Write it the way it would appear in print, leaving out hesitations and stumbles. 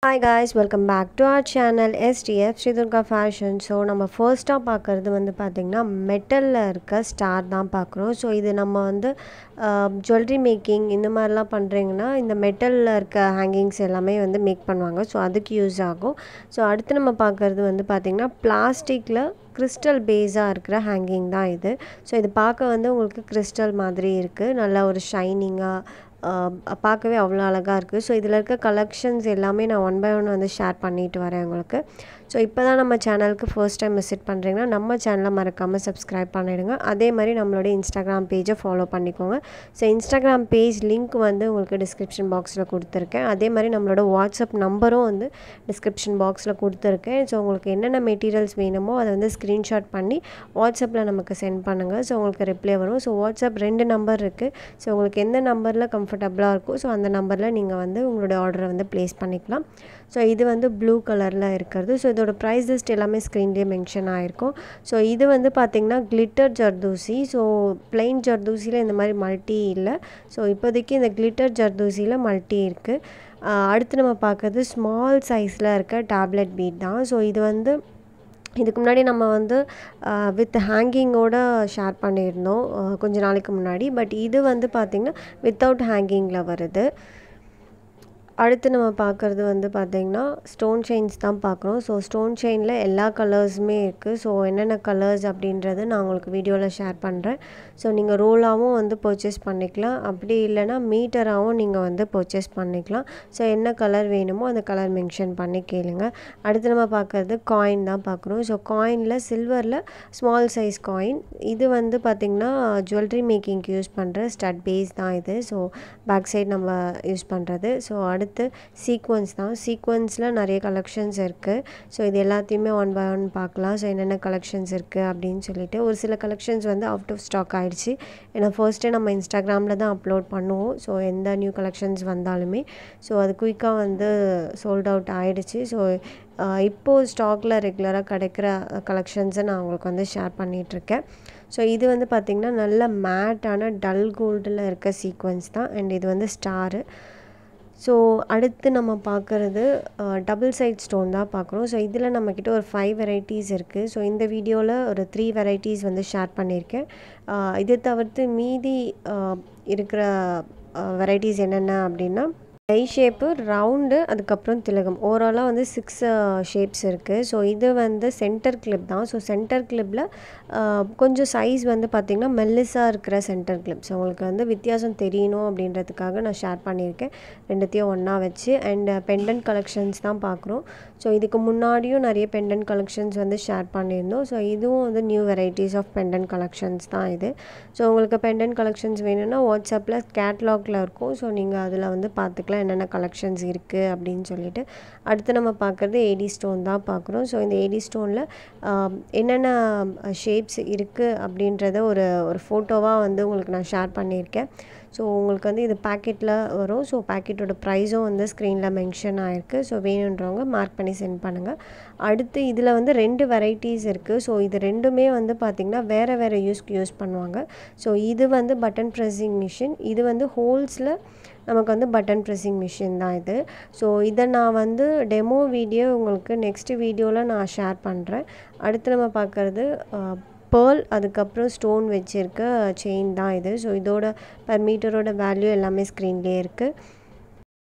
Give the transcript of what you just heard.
Hi guys, welcome back to our channel STF sridurgafashion. So நம்ம ஃபர்ஸ்ட்டாக பார்க்குறது வந்து பார்த்திங்கன்னா மெட்டலில் இருக்க ஸ்டார் தான் பார்க்குறோம். ஸோ இது நம்ம வந்து ஜுவல்லரி மேக்கிங் இந்த மாதிரிலாம் பண்ணுறீங்கன்னா இந்த மெட்டலில் இருக்க ஹேங்கிங்ஸ் எல்லாமே வந்து மேக் பண்ணுவாங்க. ஸோ அதுக்கு யூஸ் ஆகும். ஸோ அடுத்து நம்ம பார்க்குறது வந்து பார்த்திங்கன்னா பிளாஸ்டிக்கில் கிறிஸ்டல் பேஸாக இருக்கிற ஹேங்கிங் தான் இது. ஸோ இது பார்க்க வந்து உங்களுக்கு கிறிஸ்டல் மாதிரி இருக்குது, நல்லா ஒரு ஷைனிங்காக பார்க்கவே அவ்வளோ அழகாக இருக்குது. ஸோ இதில் இருக்க கலெக்ஷன்ஸ் எல்லாமே நான் ஒன் பை ஒன் வந்து ஷேர் பண்ணிட்டு வரேன் உங்களுக்கு. ஸோ இப்போ தான் நம்ம சேனலுக்கு ஃபர்ஸ்ட் டைம் விசிட் பண்ணுறீங்கன்னா நம்ம சேனலை மறக்காமல் சப்ஸ்கிரைப் பண்ணிவிடுங்க. அதே மாதிரி நம்மளோட இன்ஸ்டாகிராம் பேஜை ஃபாலோ பண்ணிக்கோங்க. ஸோ இன்ஸ்டாகிராம் பேஜ் லிங்க் வந்து உங்களுக்கு டிஸ்கிரிப்ஷன் பாக்ஸில் கொடுத்துருக்கேன். அதே மாதிரி நம்மளோட வாட்ஸ்அப் நம்பரும் வந்து டிஸ்கிரிப்ஷன் பாக்ஸில் கொடுத்துருக்கேன். ஸோ உங்களுக்கு என்னென்ன மெட்டீரியல்ஸ் வேணுமோ அதை வந்து ஸ்க்ரீன்ஷாட் பண்ணி வாட்ஸ்அப்பில் நமக்கு சென்ட் பண்ணுங்கள். ஸோ உங்களுக்கு ரிப்ளை வரும். ஸோ வாட்ஸ்அப் 2 நம்பர் இருக்குது. ஸோ உங்களுக்கு எந்த நம்பரில் கம்ஃபர்டபுளாக இருக்கும் ஸோ அந்த நம்பரில் நீங்கள் வந்து உங்களுடைய ஆர்டரை வந்து ப்ளேஸ் பண்ணிக்கலாம். ஸோ இது வந்து ப்ளூ கலரில் இருக்கிறது. ஸோ இதோட ப்ரைஸ் லிஸ்ட் எல்லாமே ஸ்க்ரீன்லேயே மென்ஷன் ஆகிருக்கும். ஸோ இது வந்து பார்த்திங்கன்னா கிளிட்டர் ஜர்தூசி. ஸோ பிளெயின் ஜர்தூசியில் இந்த மாதிரி மல்டி இல்லை. ஸோ இப்போதைக்கு இந்த கிளிட்டர் ஜர்தூசியில் மல்டி இருக்குது. அடுத்து நம்ம பார்க்குறது ஸ்மால் சைஸில் இருக்க டேப்லெட் பீட் தான். ஸோ இது வந்து இதுக்கு முன்னாடி நம்ம வந்து வித் ஹேங்கிங்கோடு ஷேர் பண்ணியிருந்தோம் கொஞ்ச நாளைக்கு முன்னாடி. பட் இது வந்து பார்த்திங்கன்னா வித்தவுட் ஹேங்கிங்கில் வருது. அடுத்து நம்ம பார்க்குறது வந்து பார்த்திங்கன்னா ஸ்டோன் செயின்ஸ் தான் பார்க்குறோம். ஸோ ஸ்டோன் செயினில் எல்லா கலர்ஸுமே இருக்குது. ஸோ என்னென்ன கலர்ஸ் அப்படின்றது நான் உங்களுக்கு வீடியோவில் ஷேர் பண்ணுறேன். ஸோ நீங்கள் ரோலாகவும் வந்து பர்ச்சேஸ் பண்ணிக்கலாம், அப்படி இல்லைனா மீட்டராகவும் நீங்கள் வந்து பர்ச்சேஸ் பண்ணிக்கலாம். ஸோ என்ன கலர் வேணுமோ அந்த கலர் மென்ஷன் பண்ணி கேளுங்க. அடுத்து நம்ம பார்க்குறது காயின் தான் பார்க்குறோம். ஸோ காயினில் சில்வரில் ஸ்மால் சைஸ் காயின். இது வந்து பார்த்திங்கன்னா ஜுவல்லரி மேக்கிங்க்கு யூஸ் பண்ணுற ஸ்டட் பேஸ் தான் இது. ஸோ பேக் சைடு நம்ம யூஸ் பண்ணுறது. ஸோ அடுத்து சீக்வன்ஸ் தான். சீக்வன்ஸில் நிறைய கலெக்ஷன்ஸ் இருக்குது. ஸோ இது எல்லாத்தையுமே ஒன் பை ஒன் பார்க்கலாம். ஸோ என்னென்ன கலெக்ஷன்ஸ் இருக்குது அப்படின்னு சொல்லிட்டு ஒரு சில கலெக்ஷன்ஸ் வந்து அவுட் ஆஃப் ஸ்டாக் ஆகிடுச்சு. ஏன்னா ஃபர்ஸ்ட்டே நம்ம இன்ஸ்டாகிராமில் தான் அப்லோட் பண்ணுவோம். ஸோ எந்த நியூ கலெக்ஷன்ஸ் வந்தாலுமே ஸோ அது குயிக்காக வந்து சோல்ட் அவுட் ஆகிடுச்சு. ஸோ இப்போது ஸ்டாக்கில் ரெகுலராக கிடைக்கிற கலெக்ஷன்ஸை நான் உங்களுக்கு வந்து ஷேர் பண்ணிகிட்ருக்கேன். ஸோ இது வந்து பார்த்திங்கன்னா நல்ல மேட்டான டல் கோல்டில் இருக்க சீக்வன்ஸ் தான். அண்ட் இது வந்து ஸ்டாரு. ஸோ அடுத்து நம்ம பார்க்குறது டபுள் சைட் ஸ்டோன் தான் பார்க்குறோம். ஸோ இதில் நம்மக்கிட்ட ஒரு 5 வெரைட்டிஸ் இருக்குது. ஸோ இந்த வீடியோவில் ஒரு 3 வெரைட்டிஸ் வந்து ஷேர் பண்ணியிருக்கேன். இது தவிர்த்து மீதி இருக்கிற வெரைட்டிஸ் என்னென்ன அப்படின்னா ஐ ஷேப்பு, ரவுண்டு, அதுக்கப்புறம் திலகம். ஓவராலாக வந்து 6 ஷேப்ஸ் இருக்குது. ஸோ இது வந்து சென்டர் கிளிப் தான். ஸோ சென்டர் கிளிப்பில் கொஞ்சம் சைஸ் வந்து பார்த்திங்கன்னா மெல்லிஸாக இருக்கிற சென்டர் கிளிப். ஸோ உங்களுக்கு வந்து வித்தியாசம் தெரியணும் அப்படின்றதுக்காக நான் ஷேர் பண்ணியிருக்கேன் ரெண்டுத்தையும் ஒன்றா வச்சு. அண்ட் பெண்டன்ட் கலெக்ஷன்ஸ் தான் பார்க்குறோம். ஸோ இதுக்கு முன்னாடியும் நிறைய பெண்டன்ட் கலெக்ஷன்ஸ் வந்து ஷேர் பண்ணியிருந்தோம். ஸோ இதுவும் வந்து new varieties of pendant collections தான் இது. ஸோ உங்களுக்கு பெண்டன்ட் கலெக்ஷன்ஸ் வேணும்னா வாட்ஸ்அப்பில் கேட்லாகில் இருக்கும். ஸோ நீங்கள் அதில் வந்து பார்த்துக்கலாம் என்னென்ன கலெக்ஷன்ஸ் இருக்குது அப்படின்னு சொல்லிட்டு. அடுத்து நம்ம பார்க்குறது ஏடி ஸ்டோன் தான் பார்க்குறோம். ஸோ இந்த ஏடி ஸ்டோனில் என்னென்ன ஷேப்ஸ் இருக்குது அப்படின்றத ஒரு ஃபோட்டோவாக வந்து உங்களுக்கு நான் ஷேர் பண்ணியிருக்கேன். ஸோ உங்களுக்கு வந்து இது பேக்கெட்டில் வரும். ஸோ பேக்கெட்டோட ப்ரைஸும் வந்து ஸ்க்ரீனில் மென்ஷன் ஆகிருக்கு. ஸோ வேணுன்றவங்க மார்க் பண்ணி சென்ட் பண்ணுங்கள். அடுத்து இதில் வந்து 2 வெரைட்டிஸ் இருக்குது. ஸோ இது ரெண்டுமே வந்து பார்த்திங்கன்னா வேறு வேறு யூஸ்க்கு யூஸ் பண்ணுவாங்க. ஸோ இது வந்து பட்டன் ப்ரெஸ்ஸிங் மிஷின். இது வந்து ஹோல்ஸில் நமக்கு வந்து பட்டன் ப்ரெஸ்ஸிங் மிஷின் தான் இது. ஸோ இதை நான் வந்து டெமோ வீடியோ உங்களுக்கு நெக்ஸ்ட்டு வீடியோவில் நான் ஷேர் பண்ணுறேன். அடுத்து நம்ம பார்க்குறது பேர்ல், அதுக்கப்புறம் ஸ்டோன் வச்சுருக்க செயின் தான் இது. ஸோ இதோட பர் மீட்டரோட வேல்யூ எல்லாமே ஸ்க்ரீன்லேயே இருக்குது.